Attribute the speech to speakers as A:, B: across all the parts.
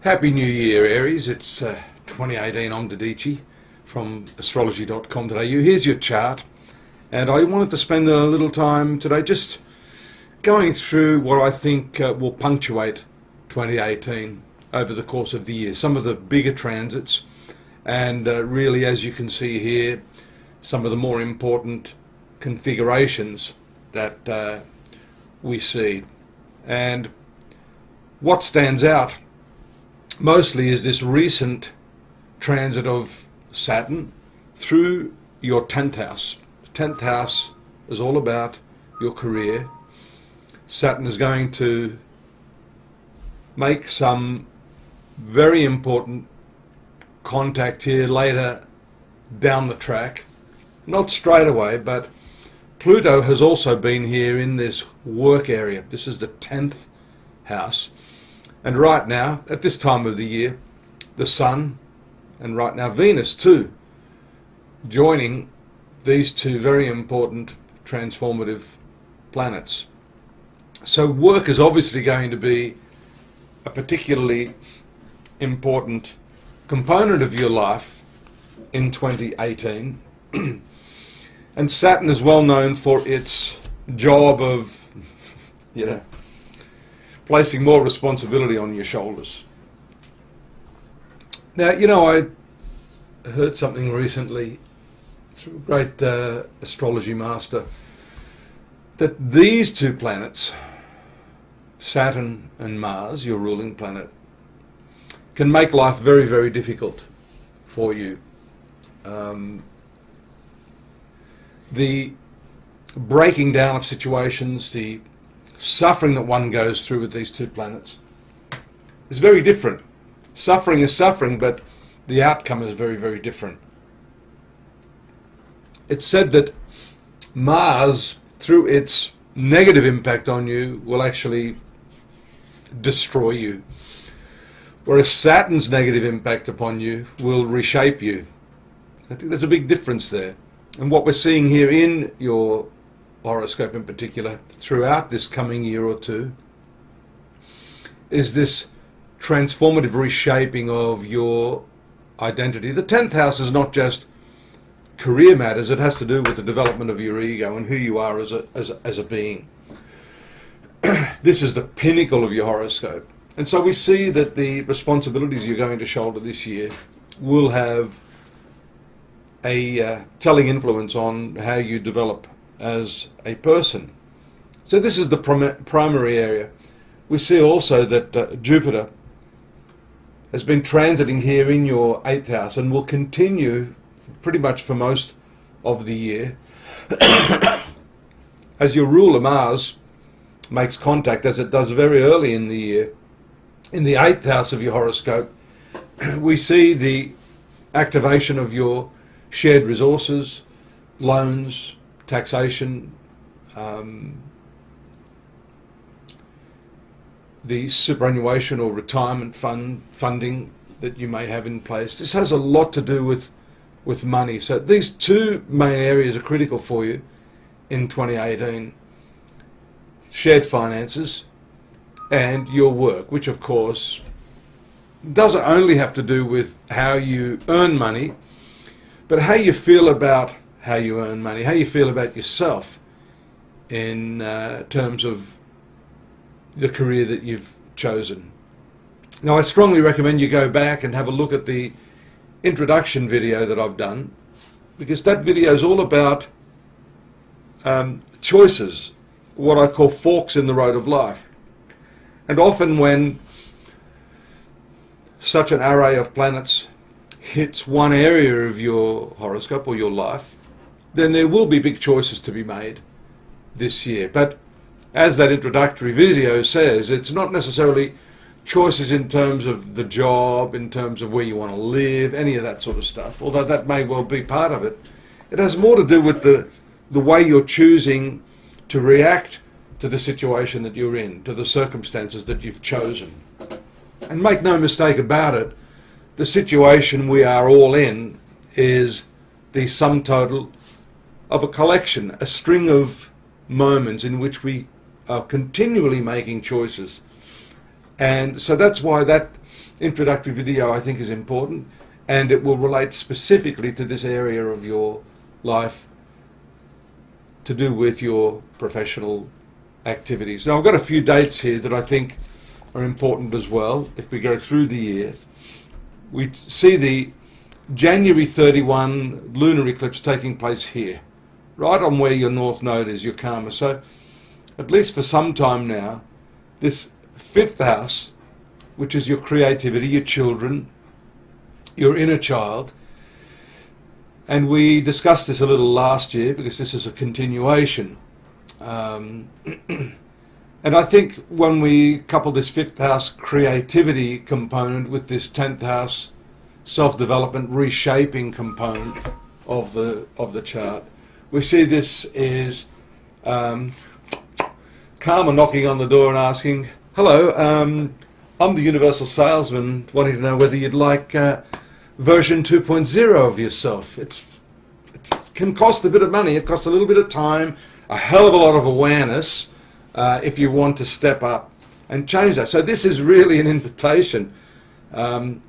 A: Happy New Year, Aries. It's 2018. I'm Dadhichi from astrological. Here's your chart, and I wanted to spend a little time today just going through what I think will punctuate 2018 over the course of the year. Some of the bigger transits, and really, as you can see here, some of the more important configurations that we see. And what stands out mostly is this recent transit of Saturn through your 10th house. The 10th house is all about your career. Saturn is going to make some very important contact here later down the track. Not straight away, but Pluto has also been here in this work area. This is the 10th house. And right now, at this time of the year, the Sun, and right now Venus too, joining these two very important transformative planets. So work is obviously going to be a particularly important component of your life in 2018. And Saturn is well known for its job of, placing more responsibility on your shoulders. Now, I heard something recently through a great astrology master that these two planets, Saturn and Mars, your ruling planet, can make life very, very difficult for you. The breaking down of situations, the suffering that one goes through with these two planets is very different. Suffering is suffering, but the outcome is very, very different. It's said that Mars, through its negative impact on you, will actually destroy you, whereas Saturn's negative impact upon you will reshape you. I think there's a big difference there. And what we're seeing here in your horoscope in particular throughout this coming year or two is this transformative reshaping of your identity. The 10th house is not just career matters, it has to do with the development of your ego and who you are as a being. This is the pinnacle of your horoscope. And so we see that the responsibilities you're going to shoulder this year will have a telling influence on how you develop as a person. So this is the primary area. We see also that Jupiter has been transiting here in your 8th house and will continue pretty much for most of the year as your ruler Mars makes contact, as it does very early in the year. In the 8th house of your horoscope, we see the activation of your shared resources, loans, taxation, the superannuation or retirement funding that you may have in place. This has a lot to do with money. So these two main areas are critical for you in 2018. Shared finances and your work, which of course doesn't only have to do with how you earn money, but how you feel about how you earn money, how you feel about yourself in terms of the career that you've chosen. Now, I strongly recommend you go back and have a look at the introduction video that I've done, because that video is all about choices, what I call forks in the road of life. And often when such an array of planets hits one area of your horoscope or your life, then there will be big choices to be made this year. But as that introductory video says, it's not necessarily choices in terms of the job, in terms of where you want to live, any of that sort of stuff, although that may well be part of it. It has more to do with the way you're choosing to react to the situation that you're in, to the circumstances that you've chosen. And make no mistake about it, the situation we are all in is the sum total of a collection, a string of moments in which we are continually making choices And so that's why that introductory video I think is important, and it will relate specifically to this area of your life to do with your professional activities. Now I've got a few dates here that I think are important as well. If we go through the year, we see the January 31 lunar eclipse taking place here, right on where your north node is, your karma. So at least for some time now, this fifth house, which is your creativity, your children, your inner child, and we discussed this a little last year because this is a continuation. And I think when we couple this fifth house creativity component with this 10th house self-development reshaping component of the chart, we see this is karma knocking on the door and asking, hello, I'm the universal salesman wanting to know whether you'd like version 2.0 of yourself. It can cost a bit of money, it costs a little bit of time, a hell of a lot of awareness if you want to step up and change that. So this is really an invitation to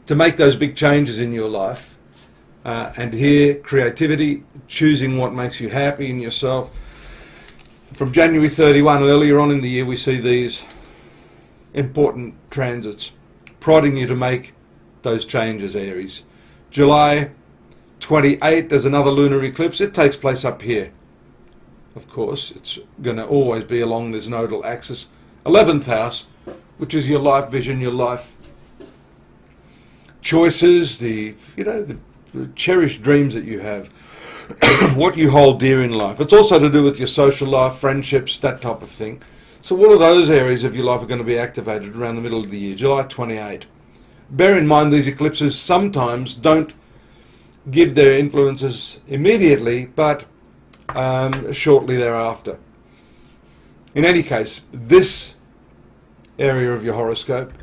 A: make those big changes in your life. And here, creativity, choosing what makes you happy in yourself. From January 31, earlier on in the year, we see these important transits, prodding you to make those changes, Aries. July 28, there's another lunar eclipse. It takes place up here. Of course, it's going to always be along this nodal axis. 11th house, which is your life vision, your life choices, the cherished dreams that you have, what you hold dear in life. It's also to do with your social life, friendships, that type of thing. So all of those areas of your life are going to be activated around the middle of the year, July 28. Bear in mind these eclipses sometimes don't give their influences immediately, but shortly thereafter. In any case, this area of your horoscope,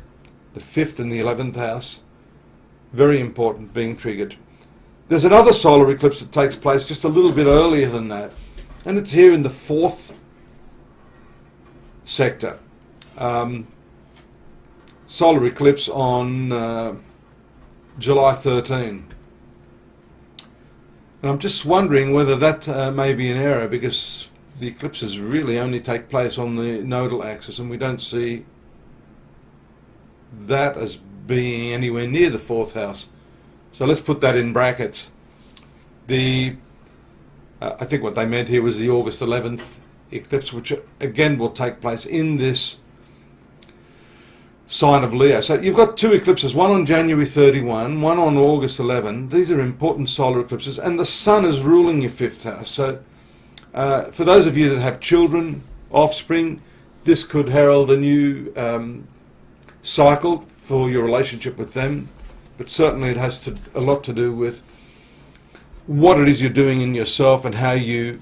A: the 5th and the 11th house, very important, being triggered. There's another solar eclipse that takes place just a little bit earlier than that, and it's here in the 4th sector. Solar eclipse on July 13. And I'm just wondering whether that may be an error, because the eclipses really only take place on the nodal axis, and we don't see that as being anywhere near the 4th house. So let's put that in brackets. I think what they meant here was the August 11th eclipse, which again will take place in this sign of Leo. So you've got two eclipses, one on January 31, one on August 11. These are important solar eclipses, and the sun is ruling your 5th house. So for those of you that have children, offspring, this could herald a new cycle for your relationship with them, but certainly it has a lot to do with what it is you're doing in yourself and how you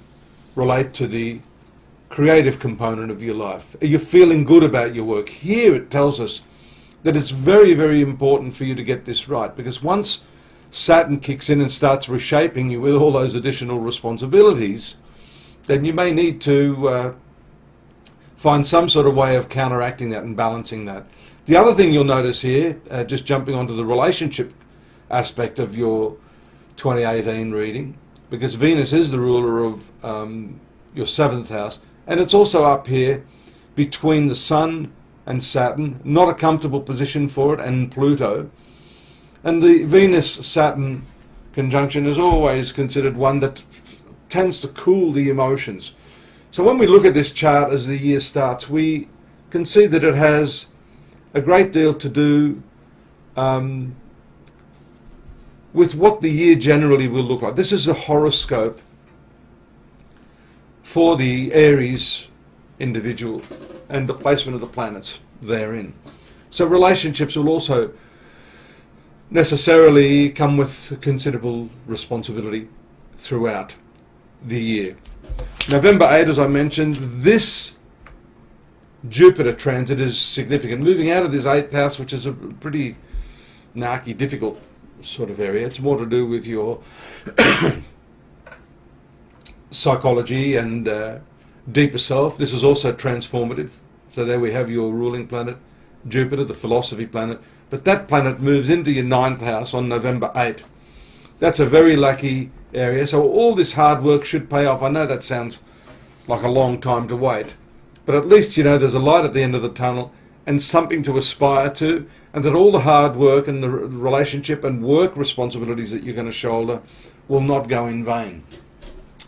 A: relate to the creative component of your life. Are you feeling good about your work? Here it tells us that it's very, very important for you to get this right, because once Saturn kicks in and starts reshaping you with all those additional responsibilities, then you may need to find some sort of way of counteracting that and balancing that. The other thing you'll notice here, just jumping onto the relationship aspect of your 2018 reading, because Venus is the ruler of your 7th house, and it's also up here between the Sun and Saturn, not a comfortable position for it, and Pluto. And the Venus-Saturn conjunction is always considered one that tends to cool the emotions. So when we look at this chart as the year starts, we can see that it has a great deal to do with what the year generally will look like. This is a horoscope for the Aries individual and the placement of the planets therein. So relationships will also necessarily come with considerable responsibility throughout the year. November 8, as I mentioned, this Jupiter transit is significant. Moving out of this 8th house, which is a pretty narky, difficult sort of area. It's more to do with your psychology and deeper self. This is also transformative So there we have your ruling planet, Jupiter, the philosophy planet. But that planet moves into your 9th house on November 8th. That's a very lucky area. So all this hard work should pay off. I know that sounds like a long time to wait, but at least you know there's a light at the end of the tunnel and something to aspire to, and that all the hard work and the relationship and work responsibilities that you're going to shoulder will not go in vain.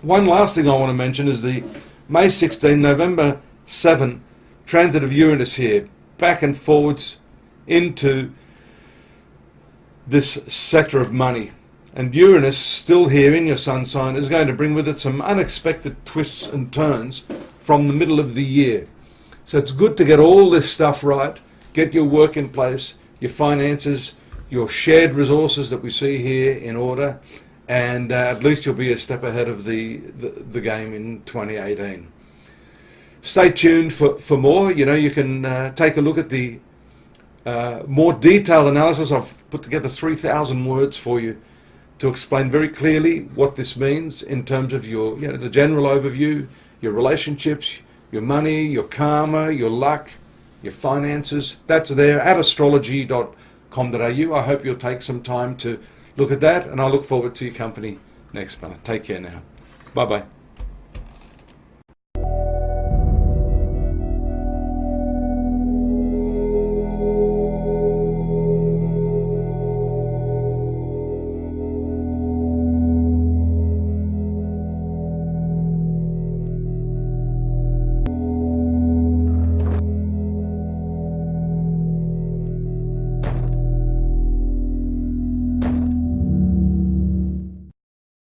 A: One last thing I want to mention is the May 16, November 7 transit of Uranus here, back and forwards into this sector of money. And Uranus, still here in your sun sign, is going to bring with it some unexpected twists and turns from the middle of the year. So it's good to get all this stuff right, get your work in place, your finances, your shared resources that we see here in order, and at least you'll be a step ahead of the game in 2018. Stay tuned for more. You know, you can take a look at the more detailed analysis. I've put together 3,000 words for you to explain very clearly what this means in terms of your, you know, the general overview, your relationships, your money, your karma, your luck, your finances. That's there at astrology.com.au. I hope you'll take some time to look at that, and I look forward to your company next month. Take care now. Bye-bye.